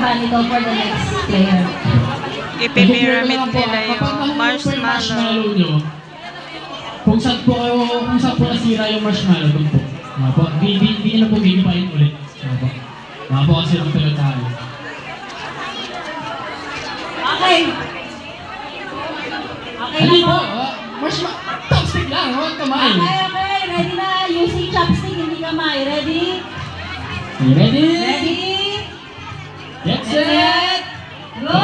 puntahan ito for the next player. Ipipyramid nila yung marshmallow. Nyo, kung saan po nasira yung marshmallow, doon po. Hindi na po gigipain ulit. Mga po kasi lang tuloy tayo. Okay. Okay na po. Chopstick lang, huwag kamay. Okay. Ready na. Using chopstick, hindi kamay. Ready? Ready? Ready? Get set! Go!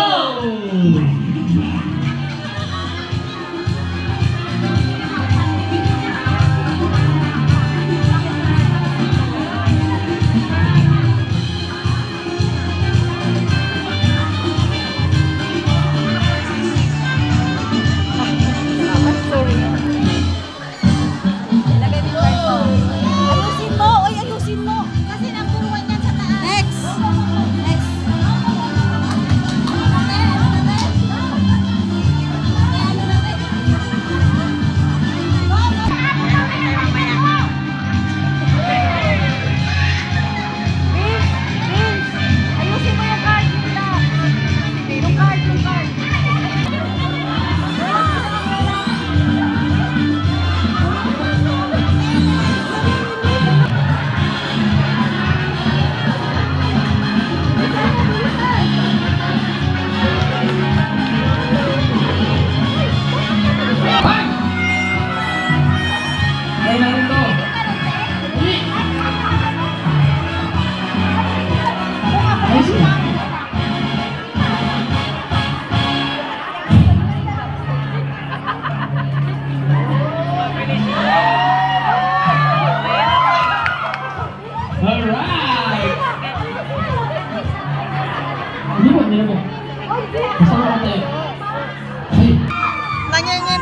Ayusin mo! Oy, ayusin mo! Kasi napuruan yan sa taas. Next! Next! Ayusin mo yung card nila. Yung card. Ay, narin to. Ay, siya. Alright! Hindi mo. Basta mo ate. Ay. Nanginginig